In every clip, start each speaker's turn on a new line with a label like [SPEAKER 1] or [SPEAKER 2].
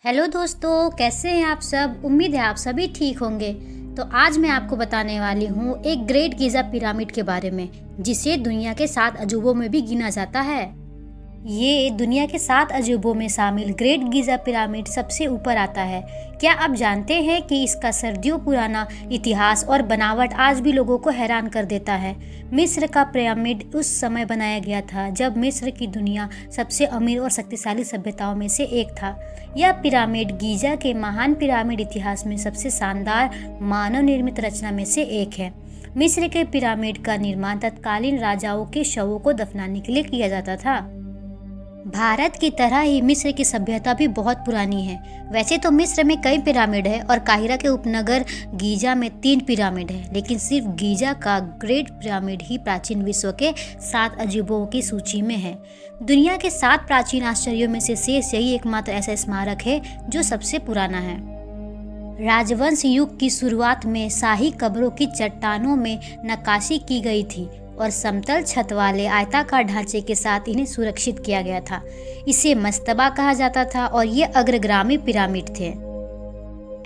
[SPEAKER 1] Hello दोस्तों, कैसे हैं आप सब। उम्मीद है आप सभी ठीक होंगे। तो आज मैं आपको बताने वाली हूँ एक ग्रेट गीज़ा पिरामिड के बारे में, जिसे दुनिया के 7 अजूबों में भी गिना जाता है। ये दुनिया के 7 अजूबों में शामिल ग्रेट गीज़ा पिरामिड सबसे ऊपर आता है। क्या आप जानते हैं कि इसका सदियों पुराना इतिहास और बनावट आज भी लोगों को हैरान कर देता है। मिस्र का पिरामिड उस समय बनाया गया था जब मिस्र की दुनिया सबसे अमीर और शक्तिशाली सभ्यताओं में से एक था। यह पिरामिड गीज़ा के महान पिरामिड इतिहास में सबसे शानदार मानव निर्मित रचना में से एक है। मिस्र के पिरामिड का निर्माण तत्कालीन राजाओं के शवों को दफनाने के लिए किया जाता था। भारत की तरह ही मिस्र की सभ्यता भी बहुत पुरानी है। वैसे तो मिस्र में कई पिरामिड है और काहिरा के उपनगर गीजा में 3 पिरामिड है, लेकिन सिर्फ गीजा का ग्रेट पिरामिड ही प्राचीन विश्व के 7 अजूबों की सूची में है। दुनिया के 7 प्राचीन आश्चर्यों में से शेष यही एकमात्र ऐसा स्मारक है जो सबसे पुराना है। राजवंश युग की शुरुआत में शाही कब्रों की चट्टानों में नक्काशी की गई थी और समतल छत वाले आयताकार ढांचे के साथ इन्हें सुरक्षित किया गया था। इसे मस्तबा कहा जाता था और ये अग्रगामी पिरामिड थे।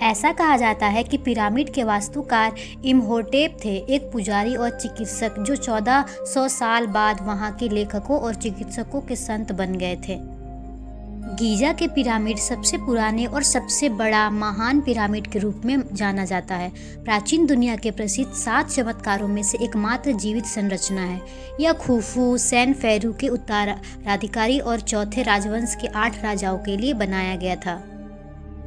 [SPEAKER 1] ऐसा कहा जाता है कि पिरामिड के वास्तुकार इम्होटेप थे, एक पुजारी और चिकित्सक जो 1400 साल बाद वहां के लेखकों और चिकित्सकों के संत बन गए थे। गीजा के पिरामिड सबसे पुराने और सबसे बड़ा महान पिरामिड के रूप में जाना जाता है। प्राचीन दुनिया के प्रसिद्ध 7 चमत्कारों में से एकमात्र जीवित संरचना है। यह खुफू, सेनफेरू के उत्तराधिकारी और चौथे राजवंश के 8 राजाओं के लिए बनाया गया था।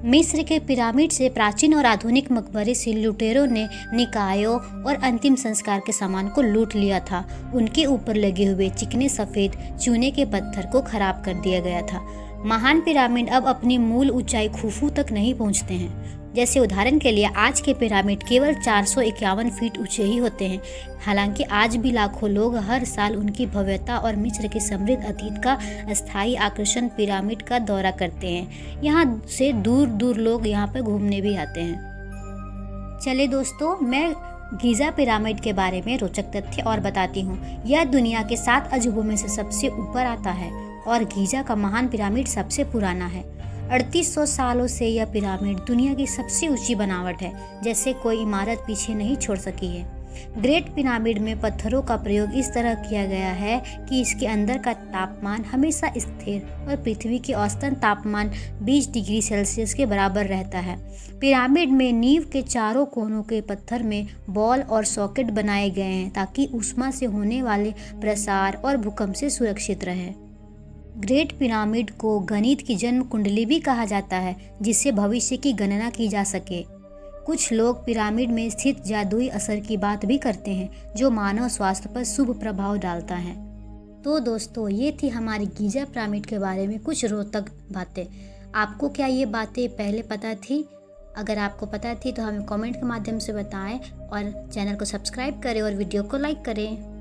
[SPEAKER 1] मिस्र के पिरामिड से प्राचीन और आधुनिक मकबरे से लुटेरों ने निकायों और अंतिम संस्कार के सामान को लूट लिया था। उनके ऊपर लगे हुए चिकने सफ़ेद चूने के पत्थर को खराब कर दिया गया था। महान पिरामिड अब अपनी मूल ऊंचाई खुफू तक नहीं पहुंचते हैं। जैसे उदाहरण के लिए आज के पिरामिड केवल 451 फीट ऊंचे ही होते हैं। हालांकि आज भी लाखों लोग हर साल उनकी भव्यता और मिस्र के समृद्ध अतीत का अस्थायी आकर्षण पिरामिड का दौरा करते हैं। यहाँ से दूर दूर लोग यहाँ पर घूमने भी आते हैं। चले दोस्तों, मैं गीज़ा पिरामिड के बारे में रोचक तथ्य और बताती हूँ। यह दुनिया के 7 अजूबों में से सबसे ऊपर आता है और गीजा का महान पिरामिड सबसे पुराना है। 3800 सालों से यह पिरामिड दुनिया की सबसे ऊंची बनावट है, जैसे कोई इमारत पीछे नहीं छोड़ सकी है। ग्रेट पिरामिड में पत्थरों का प्रयोग इस तरह किया गया है कि इसके अंदर का तापमान हमेशा स्थिर और पृथ्वी के औसतन तापमान 20 डिग्री सेल्सियस के बराबर रहता है। पिरामिड में नींव के चारों कोनों के पत्थर में बॉल और सॉकेट बनाए गए हैं ताकि ऊष्मा से होने वाले प्रसार और भूकंप से सुरक्षित रहे। ग्रेट पिरामिड को गणित की जन्म कुंडली भी कहा जाता है, जिससे भविष्य की गणना की जा सके। कुछ लोग पिरामिड में स्थित जादुई असर की बात भी करते हैं, जो मानव स्वास्थ्य पर शुभ प्रभाव डालता है। तो दोस्तों, ये थी हमारी गीजा पिरामिड के बारे में कुछ रोचक बातें। आपको क्या ये बातें पहले पता थी? अगर आपको पता थी तो हमें कमेंट के माध्यम से बताएं और चैनल को सब्सक्राइब करें और वीडियो को लाइक करें।